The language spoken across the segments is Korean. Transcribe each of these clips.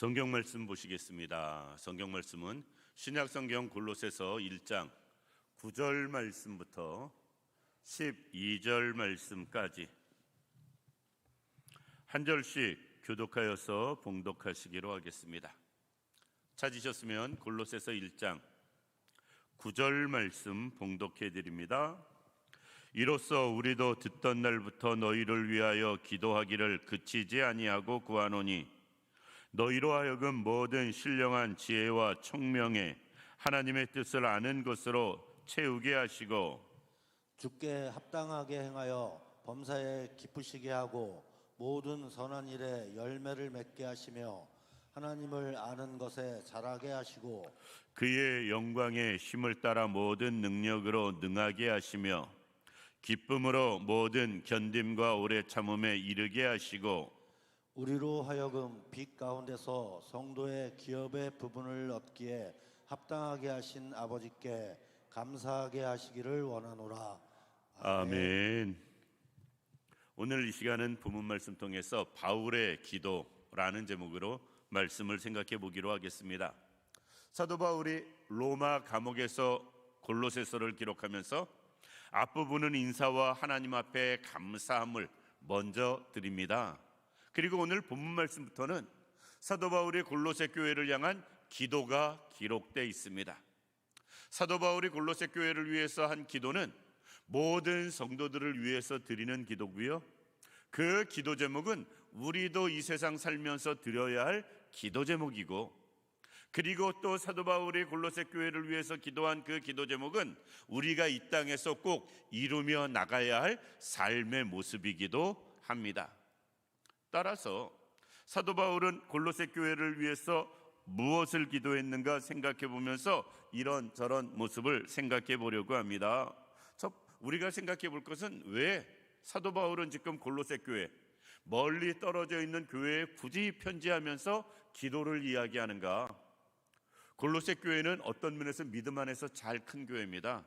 성경 말씀 보시겠습니다. 성경 말씀은 신약성경 골로새서 1장 9절 말씀부터 12절 말씀까지 한 절씩 교독하여서 봉독하시기로 하겠습니다. 찾으셨으면 골로새서 1장 9절 말씀 봉독해 드립니다. 이로써 우리도 듣던 날부터 너희를 위하여 기도하기를 그치지 아니하고 구하노니 너희로 하여금 모든 신령한 지혜와 총명에 하나님의 뜻을 아는 것으로 채우게 하시고 주께 합당하게 행하여 범사에 기쁘시게 하고 모든 선한 일에 열매를 맺게 하시며 하나님을 아는 것에 자라게 하시고 그의 영광의 힘을 따라 모든 능력으로 능하게 하시며 기쁨으로 모든 견딤과 오래 참음에 이르게 하시고 우리로 하여금 빛 가운데서 성도의 기업의 부분을 얻기에 합당하게 하신 아버지께 감사하게 하시기를 원하노라. 아멘. 오늘 이 시간은 본문 말씀 통해서 바울의 기도라는 제목으로 말씀을 생각해 보기로 하겠습니다. 사도 바울이 로마 감옥에서 골로새서를 기록하면서 앞부분은 인사와 하나님 앞에 감사함을 먼저 드립니다. 그리고 오늘 본문 말씀부터는 사도 바울이 골로새 교회를 향한 기도가 기록되어 있습니다. 사도 바울이 골로새 교회를 위해서 한 기도는 모든 성도들을 위해서 드리는 기도고요, 그 기도 제목은 우리도 이 세상 살면서 드려야 할 기도 제목이고, 그리고 또 사도 바울이 골로새 교회를 위해서 기도한 그 기도 제목은 우리가 이 땅에서 꼭 이루며 나가야 할 삶의 모습이기도 합니다. 따라서 사도 바울은 골로새 교회를 위해서 무엇을 기도했는가 생각해 보면서 이런저런 모습을 생각해 보려고 합니다. 우리가 생각해 볼 것은 왜 사도 바울은 지금 골로새 교회, 멀리 떨어져 있는 교회에 굳이 편지하면서 기도를 이야기하는가? 골로새 교회는 어떤 면에서 믿음 안에서 잘 큰 교회입니다.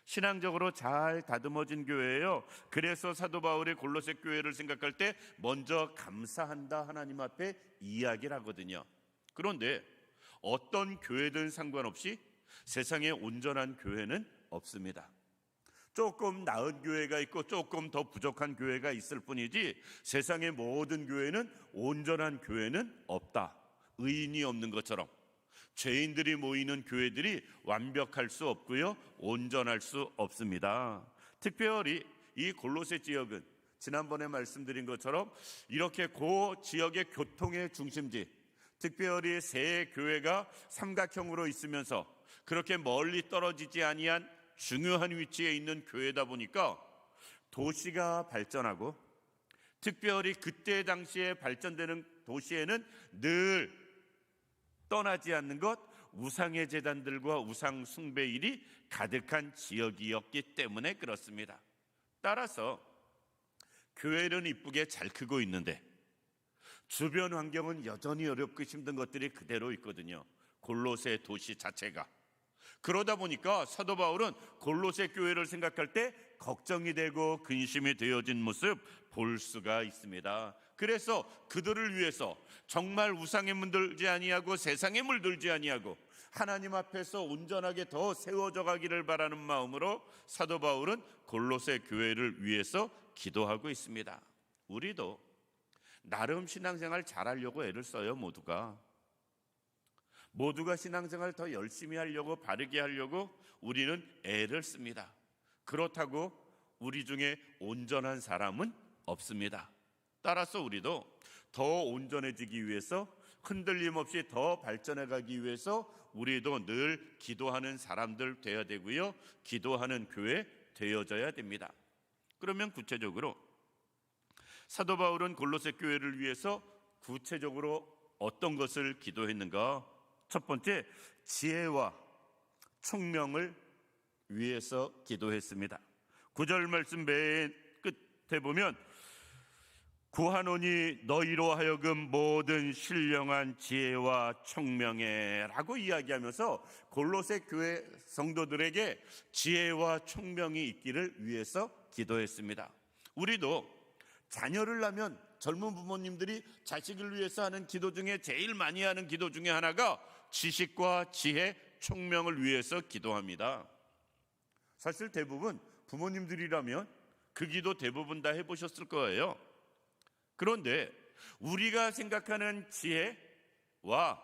신앙적으로 잘 다듬어진 교회예요. 그래서 사도 바울이 골로새 교회를 생각할 때 먼저 감사한다 하나님 앞에 이야기를 하거든요. 그런데 어떤 교회든 상관없이 세상에 온전한 교회는 없습니다. 조금 나은 교회가 있고 조금 더 부족한 교회가 있을 뿐이지 세상의 모든 교회는 온전한 교회는 없다. 의인이 없는 것처럼 죄인들이 모이는 교회들이 완벽할 수 없고요, 온전할 수 없습니다. 특별히 이 골로새 지역은 지난번에 말씀드린 것처럼 이렇게 그 지역의 교통의 중심지, 특별히 세 교회가 삼각형으로 있으면서 그렇게 멀리 떨어지지 아니한 중요한 위치에 있는 교회다 보니까 도시가 발전하고, 특별히 그때 당시에 발전되는 도시에는 늘 떠나지 않는 것, 우상의 제단들과 우상 숭배일이 가득한 지역이었기 때문에 그렇습니다. 따라서 교회는 이쁘게 잘 크고 있는데 주변 환경은 여전히 어렵고 힘든 것들이 그대로 있거든요. 골로새 도시 자체가. 그러다 보니까 사도 바울은 골로새 교회를 생각할 때 걱정이 되고 근심이 되어진 모습 볼 수가 있습니다. 그래서 그들을 위해서 정말 우상에 물들지 아니하고 세상에 물들지 아니하고 하나님 앞에서 온전하게 더 세워져 가기를 바라는 마음으로 사도 바울은 골로새 교회를 위해서 기도하고 있습니다. 우리도 나름 신앙생활 잘하려고 애를 써요. 모두가 신앙생활 더 열심히 하려고, 바르게 하려고 우리는 애를 씁니다. 그렇다고 우리 중에 온전한 사람은 없습니다. 따라서 우리도 더 온전해지기 위해서, 흔들림 없이 더 발전해 가기 위해서 우리도 늘 기도하는 사람들 되어야 되고요, 기도하는 교회 되어져야 됩니다. 그러면 구체적으로 사도 바울은 골로새 교회를 위해서 구체적으로 어떤 것을 기도했는가? 첫 번째, 지혜와 총명을 위해서 기도했습니다. 9절 말씀 맨 끝에 보면 구하노니 너희로 하여금 모든 신령한 지혜와 총명에 라고 이야기하면서 골로새 교회 성도들에게 지혜와 총명이 있기를 위해서 기도했습니다. 우리도 자녀를 낳으면 젊은 부모님들이 자식을 위해서 하는 기도 중에 제일 많이 하는 기도 중에 하나가 지식과 지혜, 총명을 위해서 기도합니다. 사실 대부분 부모님들이라면 그 기도 대부분 다 해보셨을 거예요. 그런데 우리가 생각하는 지혜와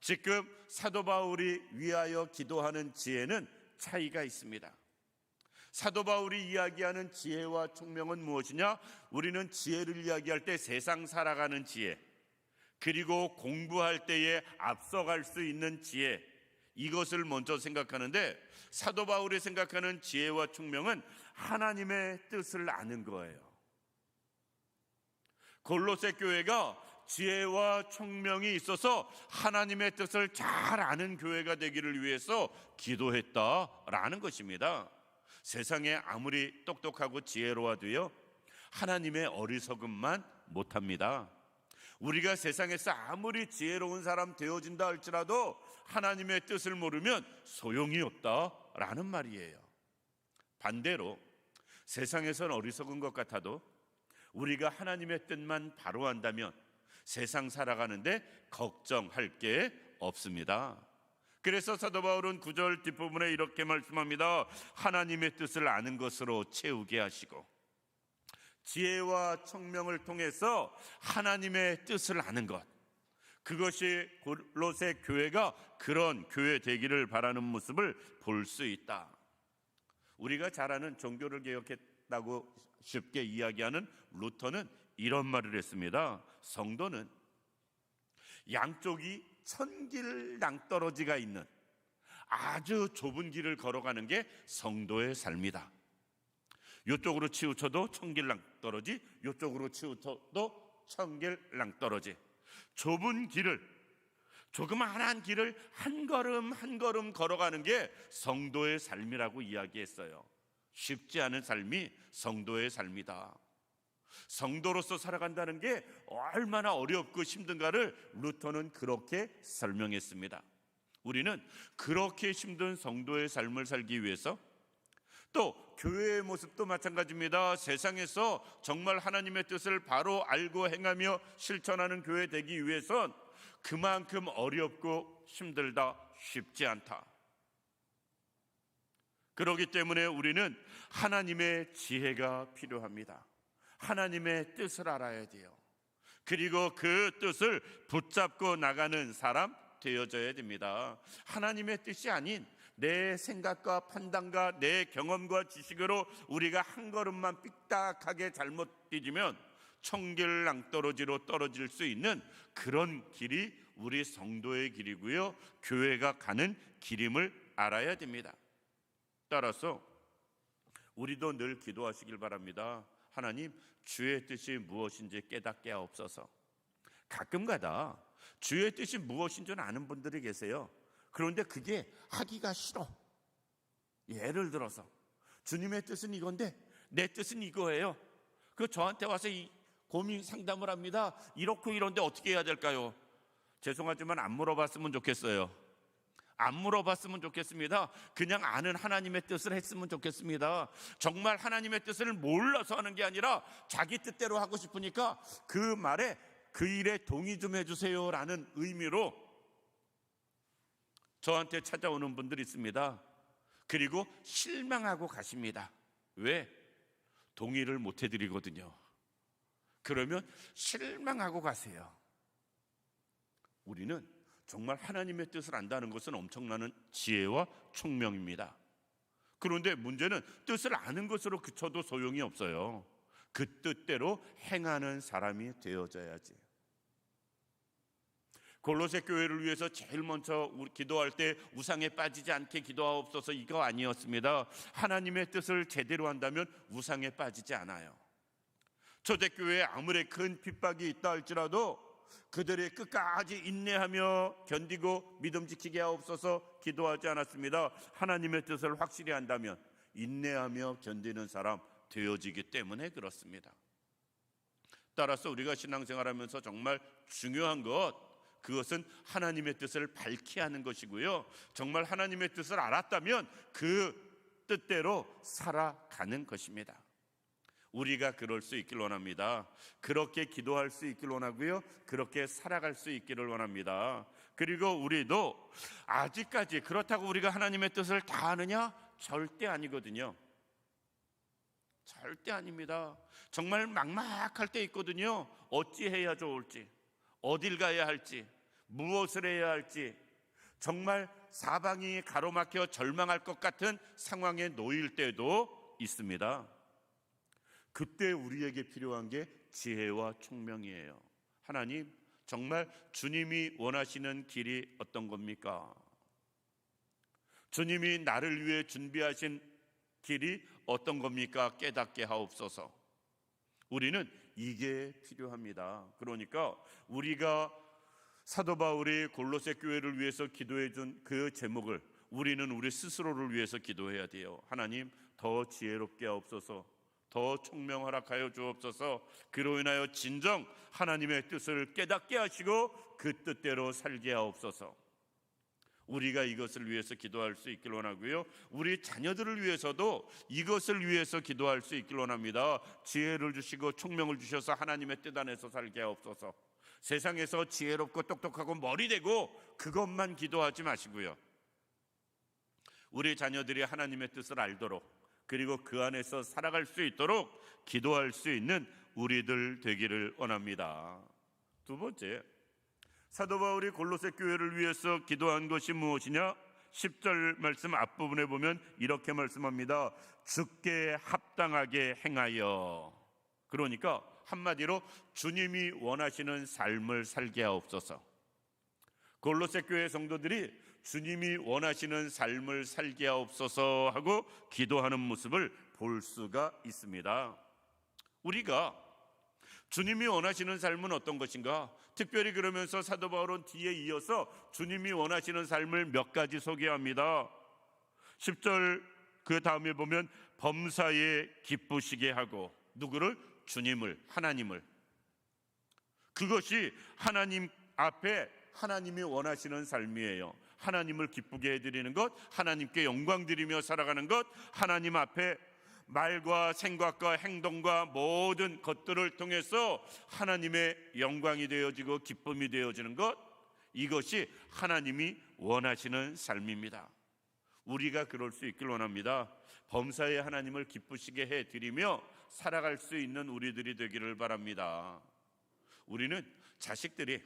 지금 사도 바울이 위하여 기도하는 지혜는 차이가 있습니다. 사도 바울이 이야기하는 지혜와 총명은 무엇이냐? 우리는 지혜를 이야기할 때 세상 살아가는 지혜, 그리고 공부할 때에 앞서갈 수 있는 지혜, 이것을 먼저 생각하는데 사도 바울이 생각하는 지혜와 총명은 하나님의 뜻을 아는 거예요. 골로새 교회가 지혜와 총명이 있어서 하나님의 뜻을 잘 아는 교회가 되기를 위해서 기도했다라는 것입니다. 세상에 아무리 똑똑하고 지혜로워도요, 하나님의 어리석음만 못합니다. 우리가 세상에서 아무리 지혜로운 사람 되어진다 할지라도 하나님의 뜻을 모르면 소용이 없다라는 말이에요. 반대로 세상에선 어리석은 것 같아도 우리가 하나님의 뜻만 바로 안다면 세상 살아가는데 걱정할 게 없습니다. 그래서 사도 바울은 9절 뒷부분에 이렇게 말씀합니다. 하나님의 뜻을 아는 것으로 채우게 하시고, 지혜와 총명을 통해서 하나님의 뜻을 아는 것, 그것이 골로새 교회가 그런 교회 되기를 바라는 모습을 볼 수 있다. 우리가 잘 아는 종교를 개혁했다고 쉽게 이야기하는 루터는 이런 말을 했습니다. 성도는 양쪽이 천길 낭떠러지가 있는 아주 좁은 길을 걸어가는 게 성도의 삶이다. 이쪽으로 치우쳐도 천길 낭떠러지, 이쪽으로 치우쳐도 천길 낭떠러지. 좁은 길을, 조그마한 길을 한 걸음 한 걸음 걸어가는 게 성도의 삶이라고 이야기했어요. 쉽지 않은 삶이 성도의 삶이다. 성도로서 살아간다는 게 얼마나 어렵고 힘든가를 루터는 그렇게 설명했습니다. 우리는 그렇게 힘든 성도의 삶을 살기 위해서, 또 교회의 모습도 마찬가지입니다. 세상에서 정말 하나님의 뜻을 바로 알고 행하며 실천하는 교회 되기 위해선 그만큼 어렵고 힘들다, 쉽지 않다. 그렇기 때문에 우리는 하나님의 지혜가 필요합니다. 하나님의 뜻을 알아야 돼요. 그리고 그 뜻을 붙잡고 나가는 사람 되어져야 됩니다. 하나님의 뜻이 아닌 내 생각과 판단과 내 경험과 지식으로 우리가 한 걸음만 삐딱하게 잘못 뒤지면 천길 낭떠러지로 떨어질 수 있는 그런 길이 우리 성도의 길이고요, 교회가 가는 길임을 알아야 됩니다. 따라서 우리도 늘 기도하시길 바랍니다. 하나님, 주의 뜻이 무엇인지 깨닫게 하옵소서. 가끔가다 주의 뜻이 무엇인 줄 아는 분들이 계세요. 그런데 그게 하기가 싫어. 예를 들어서 주님의 뜻은 이건데 내 뜻은 이거예요. 그 저한테 와서 이 고민 상담을 합니다. 이렇고 이런데 어떻게 해야 될까요? 죄송하지만 안 물어봤으면 좋겠어요. 안 물어봤으면 좋겠습니다. 그냥 아는 하나님의 뜻을 했으면 좋겠습니다. 정말 하나님의 뜻을 몰라서 하는 게 아니라 자기 뜻대로 하고 싶으니까 그 말에 그 일에 동의 좀 해주세요 라는 의미로 저한테 찾아오는 분들이 있습니다. 그리고 실망하고 가십니다. 왜? 동의를 못 해드리거든요. 그러면 실망하고 가세요. 우리는 정말 하나님의 뜻을 안다는 것은 엄청나는 지혜와 총명입니다. 그런데 문제는 뜻을 아는 것으로 그쳐도 소용이 없어요. 그 뜻대로 행하는 사람이 되어져야지. 골로새 교회를 위해서 제일 먼저 기도할 때 우상에 빠지지 않게 기도하옵소서, 이거 아니었습니다. 하나님의 뜻을 제대로 한다면 우상에 빠지지 않아요. 초대교회에 아무리 큰 핍박이 있다 할지라도 그들이 끝까지 인내하며 견디고 믿음 지키게 하옵소서 기도하지 않았습니다. 하나님의 뜻을 확실히 한다면 인내하며 견디는 사람 되어지기 때문에 그렇습니다. 따라서 우리가 신앙생활하면서 정말 중요한 그것은 하나님의 뜻을 밝히 하는 것이고요, 정말 하나님의 뜻을 알았다면 그 뜻대로 살아가는 것입니다. 우리가 그럴 수 있길 원합니다. 그렇게 기도할 수 있길 원하고요. 그렇게 살아갈 수 있기를 원합니다. 그리고 우리도 아직까지 그렇다고 우리가 하나님의 뜻을 다 아느냐? 절대 아니거든요. 절대 아닙니다. 정말 막막할 때 있거든요. 어찌 해야 좋을지, 어딜 가야 할지, 무엇을 해야 할지, 정말 사방이 가로막혀 절망할 것 같은 상황에 놓일 때도 있습니다. 그때 우리에게 필요한 게 지혜와 총명이에요. 하나님, 정말 주님이 원하시는 길이 어떤 겁니까? 주님이 나를 위해 준비하신 길이 어떤 겁니까? 깨닫게 하옵소서. 우리는 이게 필요합니다. 그러니까 우리가 사도 바울이 골로새 교회를 위해서 기도해 준 그 제목을 우리는 우리 스스로를 위해서 기도해야 돼요. 하나님, 더 지혜롭게 하옵소서, 더 총명 허락하여 주옵소서. 그로 인하여 진정 하나님의 뜻을 깨닫게 하시고 그 뜻대로 살게 하옵소서. 우리가 이것을 위해서 기도할 수 있길 원하고요. 우리 자녀들을 위해서도 이것을 위해서 기도할 수 있길 원합니다. 지혜를 주시고 총명을 주셔서 하나님의 뜻 안에서 살게 하옵소서. 세상에서 지혜롭고 똑똑하고 머리대고 그것만 기도하지 마시고요. 우리 자녀들이 하나님의 뜻을 알도록, 그리고 그 안에서 살아갈 수 있도록 기도할 수 있는 우리들 되기를 원합니다. 두 번째, 사도 바울이 골로새 교회를 위해서 기도한 것이 무엇이냐? 10절 말씀 앞부분에 보면 이렇게 말씀합니다. 주께 합당하게 행하여. 그러니까 한마디로 주님이 원하시는 삶을 살게 하옵소서. 골로새 교회 성도들이 주님이 원하시는 삶을 살게 하옵소서 하고 기도하는 모습을 볼 수가 있습니다. 우리가 주님이 원하시는 삶은 어떤 것인가? 특별히 그러면서 사도 바울은 뒤에 이어서 주님이 원하시는 삶을 몇 가지 소개합니다. 10절 그 다음에 보면 범사에 기쁘시게 하고, 누구를? 주님을, 하나님을. 그것이 하나님 앞에 하나님이 원하시는 삶이에요. 하나님을 기쁘게 해드리는 것, 하나님께 영광 드리며 살아가는 것, 하나님 앞에 말과 생각과 행동과 모든 것들을 통해서 하나님의 영광이 되어지고 기쁨이 되어지는 것, 이것이 하나님이 원하시는 삶입니다. 우리가 그럴 수 있길 원합니다. 범사에 하나님을 기쁘시게 해드리며 살아갈 수 있는 우리들이 되기를 바랍니다. 우리는 자식들이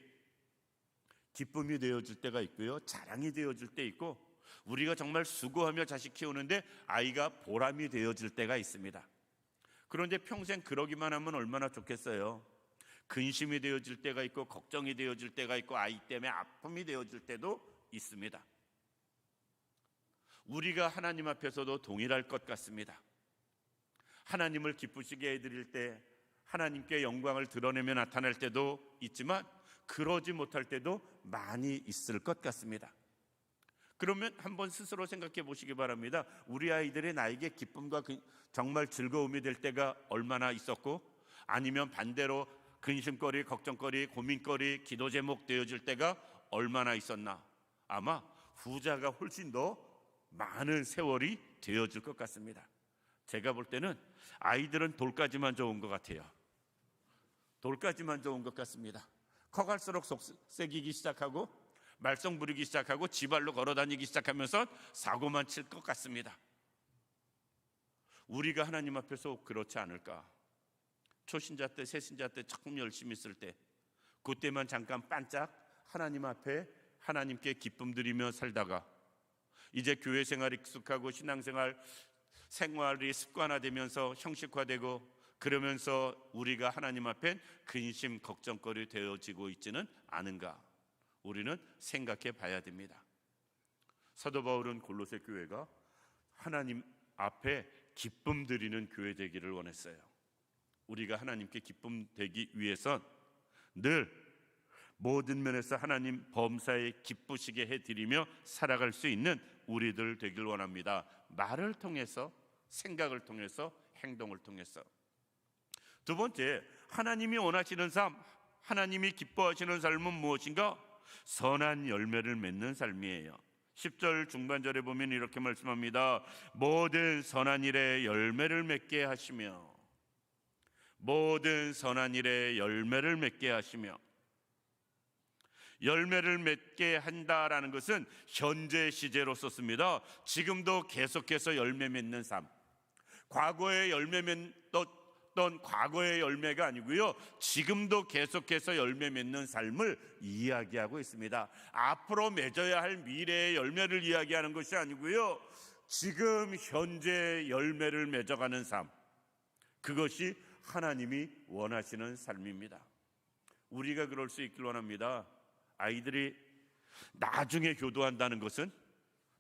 기쁨이 되어질 때가 있고요, 자랑이 되어질 때 있고, 우리가 정말 수고하며 자식 키우는데 아이가 보람이 되어질 때가 있습니다. 그런데 평생 그러기만 하면 얼마나 좋겠어요. 근심이 되어질 때가 있고, 걱정이 되어질 때가 있고, 아이 때문에 아픔이 되어질 때도 있습니다. 우리가 하나님 앞에서도 동일할 것 같습니다. 하나님을 기쁘시게 해드릴 때, 하나님께 영광을 드러내며 나타날 때도 있지만 그러지 못할 때도 많이 있을 것 같습니다. 그러면 한번 스스로 생각해 보시기 바랍니다. 우리 아이들이 나에게 기쁨과 정말 즐거움이 될 때가 얼마나 있었고, 아니면 반대로 근심거리, 걱정거리, 고민거리, 기도 제목 되어질 때가 얼마나 있었나? 아마 후자가 훨씬 더 많은 세월이 되어질 것 같습니다. 제가 볼 때는 아이들은 돌까지만 좋은 것 같아요. 돌까지만 좋은 것 같습니다. 커갈수록 속색이기 시작하고, 말썽 부리기 시작하고, 지발로 걸어다니기 시작하면서 사고만 칠 것 같습니다. 우리가 하나님 앞에서 그렇지 않을까? 초신자 때, 새신자 때 조금 열심히 있을 때, 그때만 잠깐 반짝 하나님 앞에 하나님께 기쁨 드리며 살다가 이제 교회 생활이 익숙하고 신앙생활 생활이 습관화되면서 형식화되고, 그러면서 우리가 하나님 앞에 근심 걱정거리 되어지고 있지는 않은가? 우리는 생각해 봐야 됩니다. 사도 바울은 골로새 교회가 하나님 앞에 기쁨 드리는 교회 되기를 원했어요. 우리가 하나님께 기쁨 되기 위해선 늘 모든 면에서 하나님 범사에 기쁘시게 해드리며 살아갈 수 있는 우리들 되길 원합니다. 말을 통해서, 생각을 통해서, 행동을 통해서. 두 번째, 하나님이 원하시는 삶, 하나님이 기뻐하시는 삶은 무엇인가? 선한 열매를 맺는 삶이에요. 10절 중반절에 보면 이렇게 말씀합니다. 모든 선한 일에 열매를 맺게 하시며. 모든 선한 일에 열매를 맺게 하시며, 열매를 맺게 한다라는 것은 현재 시제로 썼습니다. 지금도 계속해서 열매 맺는 삶, 과거에 열매 맺던 과거의 열매가 아니고요, 지금도 계속해서 열매 맺는 삶을 이야기하고 있습니다. 앞으로 맺어야 할 미래의 열매를 이야기하는 것이 아니고요, 지금 현재 열매를 맺어가는 삶, 그것이 하나님이 원하시는 삶입니다. 우리가 그럴 수 있길 원합니다. 아이들이 나중에 교도한다는 것은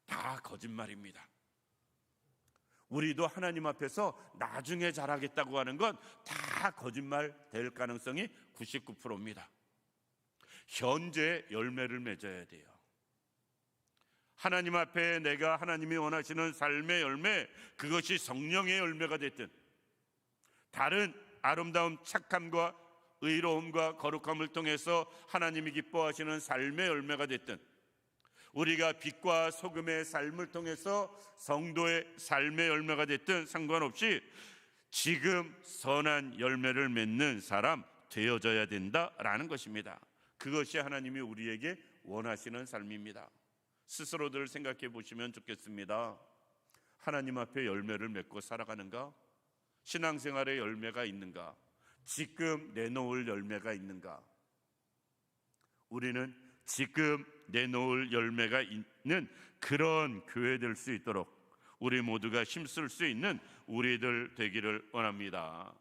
다 거짓말입니다. 우리도 하나님 앞에서 나중에 잘하겠다고 하는 건 다 거짓말 될 가능성이 99%입니다. 현재 열매를 맺어야 돼요. 하나님 앞에 내가 하나님이 원하시는 삶의 열매, 그것이 성령의 열매가 됐든, 다른 아름다움, 착함과 의로움과 거룩함을 통해서 하나님이 기뻐하시는 삶의 열매가 됐든, 우리가 빛과 소금의 삶을 통해서 성도의 삶의 열매가 됐든 상관없이 지금 선한 열매를 맺는 사람 되어져야 된다라는 것입니다. 그것이 하나님이 우리에게 원하시는 삶입니다. 스스로들 생각해 보시면 좋겠습니다. 하나님 앞에 열매를 맺고 살아가는가? 신앙생활의 열매가 있는가? 지금 내놓을 열매가 있는가? 우리는 지금 내놓을 열매가 있는 그런 교회 될 수 있도록 우리 모두가 힘쓸 수 있는 우리들 되기를 원합니다.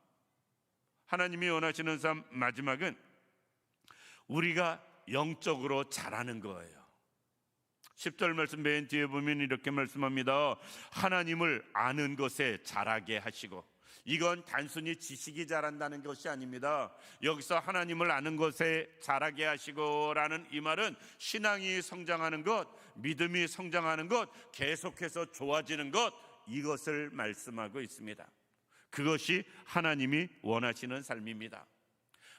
하나님이 원하시는 삶, 마지막은 우리가 영적으로 자라는 거예요. 10절 말씀 맨 뒤에 보면 이렇게 말씀합니다. 하나님을 아는 것에 자라게 하시고, 이건 단순히 지식이 자란다는 것이 아닙니다. 여기서 하나님을 아는 것에 자라게 하시고라는 이 말은 신앙이 성장하는 것, 믿음이 성장하는 것, 계속해서 좋아지는 것, 이것을 말씀하고 있습니다. 그것이 하나님이 원하시는 삶입니다.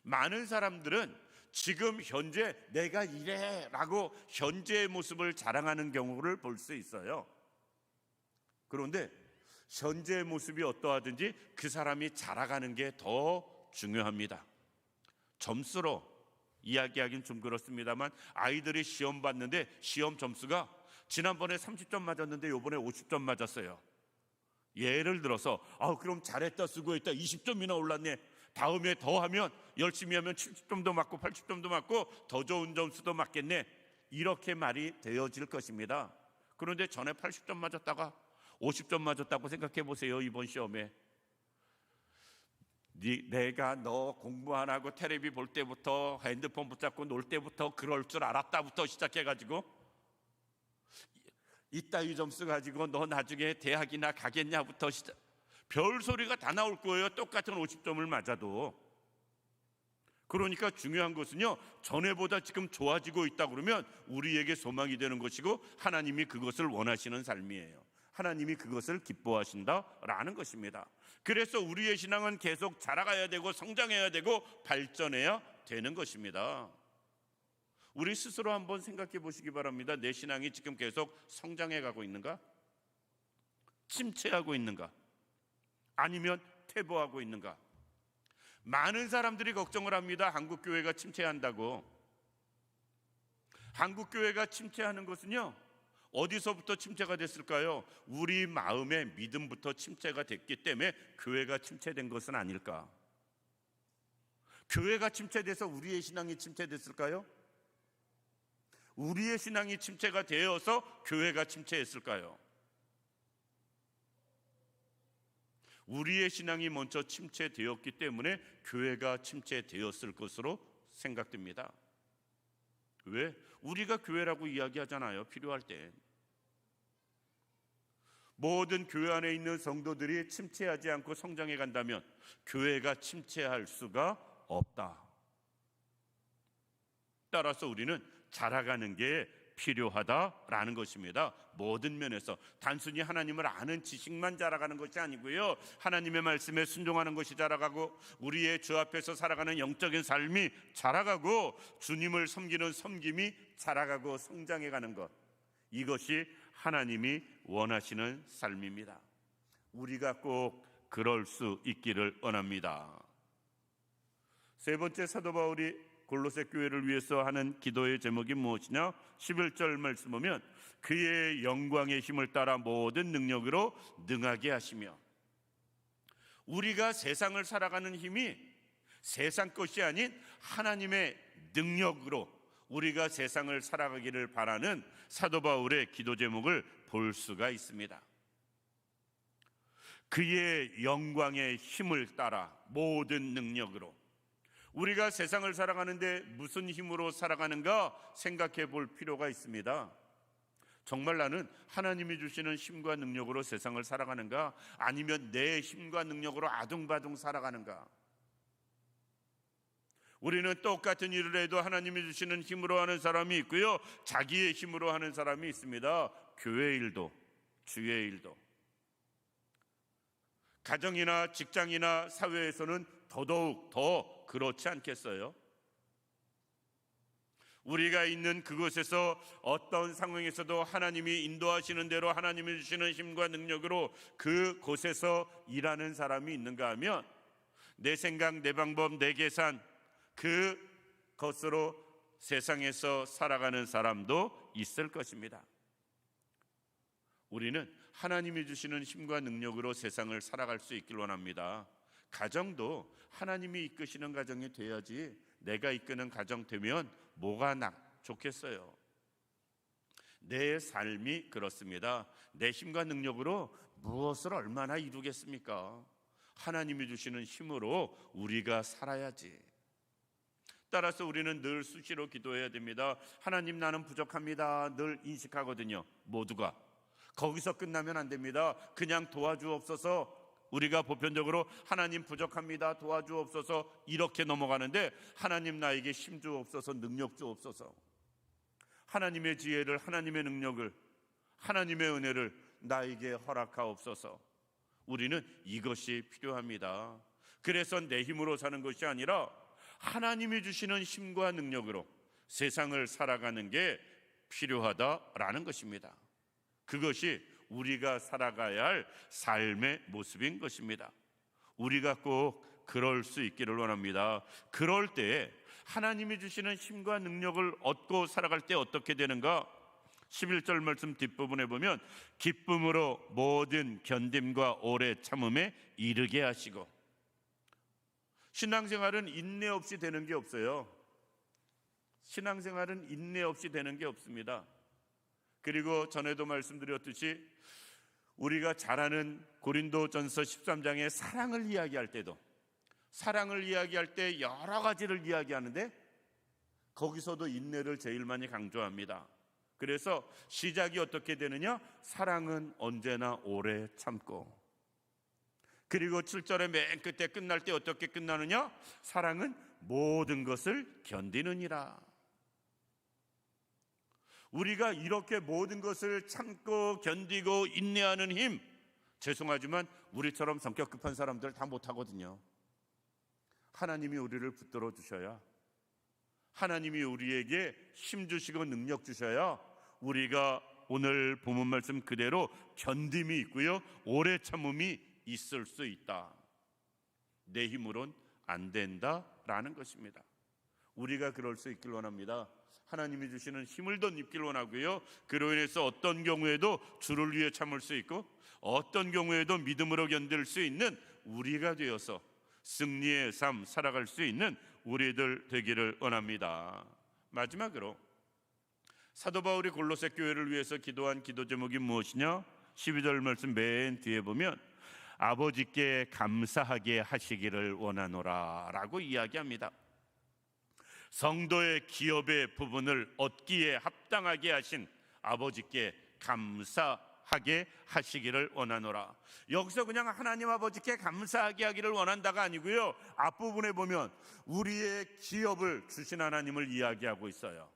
많은 사람들은 지금 현재 내가 이래 라고 현재의 모습을 자랑하는 경우를 볼 수 있어요. 그런데 현재의 모습이 어떠하든지 그 사람이 자라가는 게 더 중요합니다. 점수로 이야기하긴 좀 그렇습니다만, 아이들이 시험 봤는데 시험 점수가 지난번에 30점 맞았는데 이번에 50점 맞았어요. 예를 들어서 그럼 잘했다, 수고했다, 20점이나 올랐네, 다음에 더 하면, 열심히 하면 70점도 맞고 80점도 맞고 더 좋은 점수도 맞겠네, 이렇게 말이 되어질 것입니다. 그런데 전에 80점 맞았다가 50점 맞았다고 생각해 보세요. 이번 시험에 내가 너 공부 안 하고 텔레비 볼 때부터, 핸드폰 붙잡고 놀 때부터 그럴 줄 알았다부터 시작해가지고 이따위 점수 가지고 너 나중에 대학이나 가겠냐부터 별소리가 다 나올 거예요. 똑같은 50점을 맞아도. 그러니까 중요한 것은요, 전에보다 지금 좋아지고 있다 그러면 우리에게 소망이 되는 것이고, 하나님이 그것을 원하시는 삶이에요. 하나님이 그것을 기뻐하신다라는 것입니다. 그래서 우리의 신앙은 계속 자라가야 되고 성장해야 되고 발전해야 되는 것입니다. 우리 스스로 한번 생각해 보시기 바랍니다. 내 신앙이 지금 계속 성장해 가고 있는가? 침체하고 있는가? 아니면 퇴보하고 있는가? 많은 사람들이 걱정을 합니다. 한국 교회가 침체한다고. 한국 교회가 침체하는 것은요, 어디서부터 침체가 됐을까요? 우리 마음의 믿음부터 침체가 됐기 때문에 교회가 침체된 것은 아닐까? 교회가 침체돼서 우리의 신앙이 침체됐을까요? 우리의 신앙이 침체가 되어서 교회가 침체했을까요? 우리의 신앙이 먼저 침체되었기 때문에 교회가 침체되었을 것으로 생각됩니다. 왜? 우리가 교회라고 이야기하잖아요. 필요할 때. 모든 교회 안에 있는 성도들이 침체하지 않고 성장해 간다면 교회가 침체할 수가 없다. 따라서 우리는 자라가는 게 필요하다라는 것입니다. 모든 면에서 단순히 하나님을 아는 지식만 자라가는 것이 아니고요, 하나님의 말씀에 순종하는 것이 자라가고, 우리의 주 앞에서 살아가는 영적인 삶이 자라가고, 주님을 섬기는 섬김이 자라가고 성장해가는 것, 이것이 하나님이 원하시는 삶입니다. 우리가 꼭 그럴 수 있기를 원합니다. 세 번째 사도 바울이 골로새 교회를 위해서 하는 기도의 제목이 무엇이냐? 11절 말씀 보면 그의 영광의 힘을 따라 모든 능력으로 능하게 하시며, 우리가 세상을 살아가는 힘이 세상 것이 아닌 하나님의 능력으로 우리가 세상을 살아가기를 바라는 사도 바울의 기도 제목을 볼 수가 있습니다. 그의 영광의 힘을 따라 모든 능력으로, 우리가 세상을 살아가는데 무슨 힘으로 살아가는가 생각해 볼 필요가 있습니다. 정말 나는 하나님이 주시는 힘과 능력으로 세상을 살아가는가, 아니면 내 힘과 능력으로 아둥바둥 살아가는가? 우리는 똑같은 일을 해도 하나님이 주시는 힘으로 하는 사람이 있고요, 자기의 힘으로 하는 사람이 있습니다. 교회 일도, 주의 일도. 가정이나 직장이나 사회에서는 더더욱 더 그렇지 않겠어요? 우리가 있는 그곳에서 어떤 상황에서도 하나님이 인도하시는 대로 하나님이 주시는 힘과 능력으로 그곳에서 일하는 사람이 있는가 하면, 내 생각, 내 방법, 내 계산, 그것으로 세상에서 살아가는 사람도 있을 것입니다. 우리는 하나님이 주시는 힘과 능력으로 세상을 살아갈 수 있길 원합니다. 가정도 하나님이 이끄시는 가정이 돼야지, 내가 이끄는 가정 되면 뭐가 좋겠어요. 내 삶이 그렇습니다. 내 힘과 능력으로 무엇을 얼마나 이루겠습니까? 하나님이 주시는 힘으로 우리가 살아야지. 따라서 우리는 늘 수시로 기도해야 됩니다. 하나님, 나는 부족합니다. 늘 인식하거든요. 모두가. 거기서 끝나면 안 됩니다. 그냥 도와주옵소서, 우리가 보편적으로 하나님 부족합니다, 도와주옵소서 이렇게 넘어가는데, 하나님 나에게 힘 주옵소서, 능력 주옵소서, 하나님의 지혜를, 하나님의 능력을, 하나님의 은혜를 나에게 허락하옵소서. 우리는 이것이 필요합니다. 그래서 내 힘으로 사는 것이 아니라 하나님이 주시는 힘과 능력으로 세상을 살아가는 게 필요하다라는 것입니다. 그것이 우리가 살아가야 할 삶의 모습인 것입니다. 우리가 꼭 그럴 수 있기를 원합니다. 그럴 때에 하나님이 주시는 힘과 능력을 얻고 살아갈 때 어떻게 되는가? 11절 말씀 뒷부분에 보면 기쁨으로 모든 견딤과 오래 참음에 이르게 하시고. 신앙생활은 인내 없이 되는 게 없어요. 신앙생활은 인내 없이 되는 게 없습니다. 그리고 전에도 말씀드렸듯이 우리가 잘 아는 고린도전서 13장의 사랑을 이야기할 때도, 사랑을 이야기할 때 여러 가지를 이야기하는데 거기서도 인내를 제일 많이 강조합니다. 그래서 시작이 어떻게 되느냐? 사랑은 언제나 오래 참고. 그리고 7절의 맨 끝에 끝날 때 어떻게 끝나느냐? 사랑은 모든 것을 견디느니라. 우리가 이렇게 모든 것을 참고 견디고 인내하는 힘, 죄송하지만 우리처럼 성격 급한 사람들 다 못하거든요. 하나님이 우리를 붙들어 주셔야, 하나님이 우리에게 힘 주시고 능력 주셔야 우리가 오늘 본문 말씀 그대로 견딤이 있고요, 오래 참음이 있을 수 있다. 내 힘으론 안 된다라는 것입니다. 우리가 그럴 수 있길 원합니다. 하나님이 주시는 힘을 더 입길 원하고요, 그로 인해서 어떤 경우에도 주를 위해 참을 수 있고 어떤 경우에도 믿음으로 견딜 수 있는 우리가 되어서 승리의 삶 살아갈 수 있는 우리들 되기를 원합니다. 마지막으로 사도 바울이 골로새 교회를 위해서 기도한 기도 제목이 무엇이냐? 12절 말씀 맨 뒤에 보면 아버지께 감사하게 하시기를 원하노라 라고 이야기합니다. 성도의 기업의 부분을 얻기에 합당하게 하신 아버지께 감사하게 하시기를 원하노라. 여기서 그냥 하나님 아버지께 감사하게 하기를 원한다가 아니고요, 앞부분에 보면 우리의 기업을 주신 하나님을 이야기하고 있어요.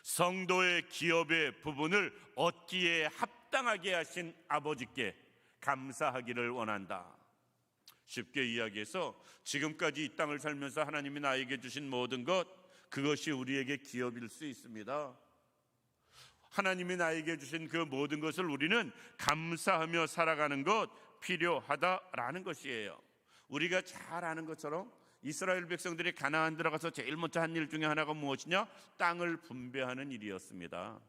성도의 기업의 부분을 얻기에 합당하게 하신 아버지께 감사하기를 원한다. 쉽게 이야기해서 지금까지 이 땅을 살면서 하나님이 나에게 주신 모든 것, 그것이 우리에게 기업일 수 있습니다. 하나님이 나에게 주신 그 모든 것을 우리는 감사하며 살아가는 것 필요하다라는 것이에요. 우리가 잘 아는 것처럼 이스라엘 백성들이 가나안 들어가서 제일 먼저 한 일 중에 하나가 무엇이냐? 땅을 분배하는 일이었습니다.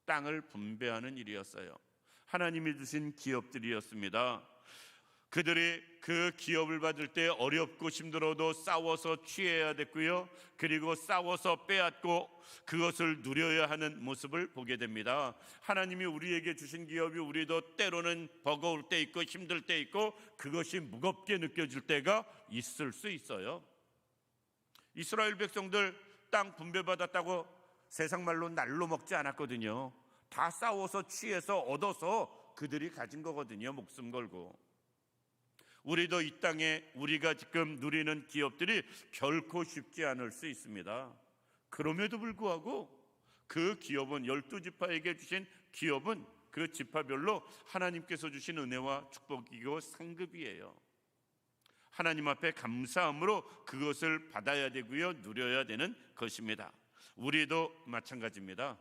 땅을 분배하는 일이었어요. 하나님이 주신 기업들이었습니다. 그들이 그 기업을 받을 때 어렵고 힘들어도 싸워서 취해야 됐고요, 그리고 싸워서 빼앗고 그것을 누려야 하는 모습을 보게 됩니다. 하나님이 우리에게 주신 기업이 우리도 때로는 버거울 때 있고 힘들 때 있고 그것이 무겁게 느껴질 때가 있을 수 있어요. 이스라엘 백성들 땅 분배받았다고 세상 말로 날로 먹지 않았거든요. 다 싸워서 취해서 얻어서 그들이 가진 거거든요, 목숨 걸고. 우리도 이 땅에 우리가 지금 누리는 기업들이 결코 쉽지 않을 수 있습니다. 그럼에도 불구하고 그 기업은 12지파에게 주신 기업은 그 지파별로 하나님께서 주신 은혜와 축복이고 상급이에요. 하나님 앞에 감사함으로 그것을 받아야 되고요, 누려야 되는 것입니다. 우리도 마찬가지입니다.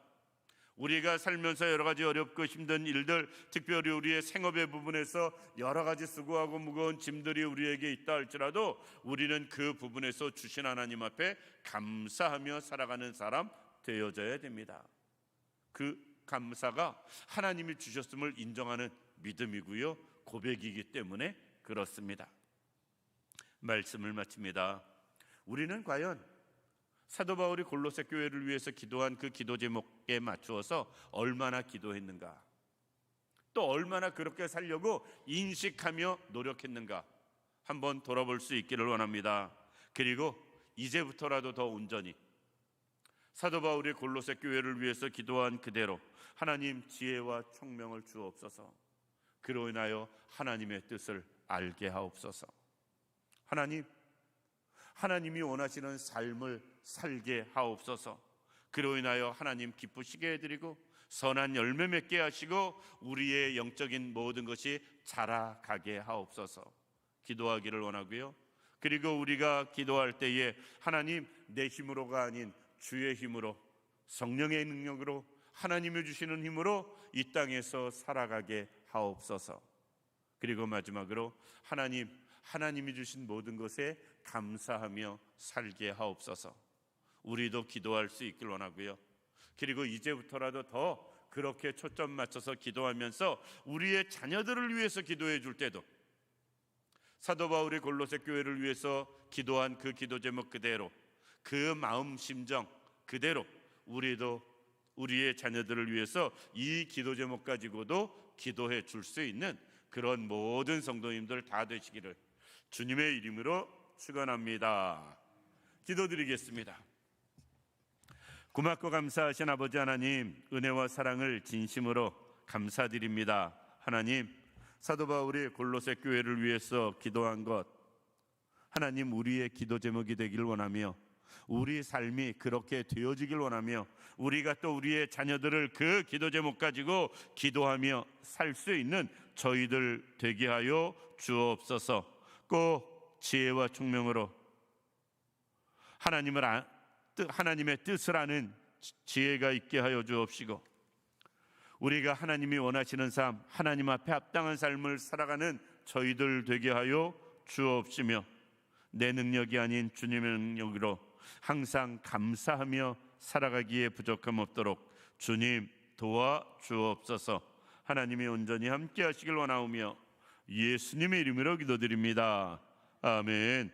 우리가 살면서 여러 가지 어렵고 힘든 일들, 특별히 우리의 생업의 부분에서 여러 가지 수고하고 무거운 짐들이 우리에게 있다 할지라도 우리는 그 부분에서 주신 하나님 앞에 감사하며 살아가는 사람 되어져야 됩니다. 그 감사가 하나님이 주셨음을 인정하는 믿음이고요, 고백이기 때문에 그렇습니다. 말씀을 마칩니다. 우리는 과연 사도 바울이 골로새 교회를 위해서 기도한 그 기도 제목에 맞추어서 얼마나 기도했는가, 또 얼마나 그렇게 살려고 인식하며 노력했는가 한번 돌아볼 수 있기를 원합니다. 그리고 이제부터라도 더 온전히 사도 바울이 골로새 교회를 위해서 기도한 그대로 하나님 지혜와 총명을 주옵소서. 그로 인하여 하나님의 뜻을 알게 하옵소서. 하나님이 원하시는 삶을 살게 하옵소서. 그로 인하여 하나님 기쁘시게 해드리고 선한 열매 맺게 하시고 우리의 영적인 모든 것이 자라가게 하옵소서. 기도하기를 원하고요, 그리고 우리가 기도할 때에 하나님 내 힘으로가 아닌 주의 힘으로, 성령의 능력으로, 하나님이 주시는 힘으로 이 땅에서 살아가게 하옵소서. 그리고 마지막으로 하나님이 주신 모든 것에 감사하며 살게 하옵소서. 우리도 기도할 수 있길 원하고요, 그리고 이제부터라도 더 그렇게 초점 맞춰서 기도하면서 우리의 자녀들을 위해서 기도해 줄 때도 사도 바울이 골로새 교회를 위해서 기도한 그 기도 제목 그대로, 그 마음 심정 그대로 우리도 우리의 자녀들을 위해서 이 기도 제목 가지고도 기도해 줄 수 있는 그런 모든 성도님들 다 되시기를 주님의 이름으로 축원합니다. 기도드리겠습니다. 고맙고 감사하신 아버지 하나님, 은혜와 사랑을 진심으로 감사드립니다. 하나님, 사도 바울이 골로새 교회를 위해서 기도한 것, 하나님 우리의 기도 제목이 되길 원하며 우리 삶이 그렇게 되어지길 원하며 우리가 또 우리의 자녀들을 그 기도 제목 가지고 기도하며 살 수 있는 저희들 되게 하여 주옵소서. 꼭 지혜와 총명으로 하나님의 뜻을 아는 지혜가 있게 하여 주옵시고 우리가 하나님이 원하시는 삶, 하나님 앞에 합당한 삶을 살아가는 저희들 되게 하여 주옵시며 내 능력이 아닌 주님의 능력으로 항상 감사하며 살아가기에 부족함 없도록 주님 도와 주옵소서. 하나님이 온전히 함께 하시길 원하오며 예수님의 이름으로 기도드립니다. 아멘.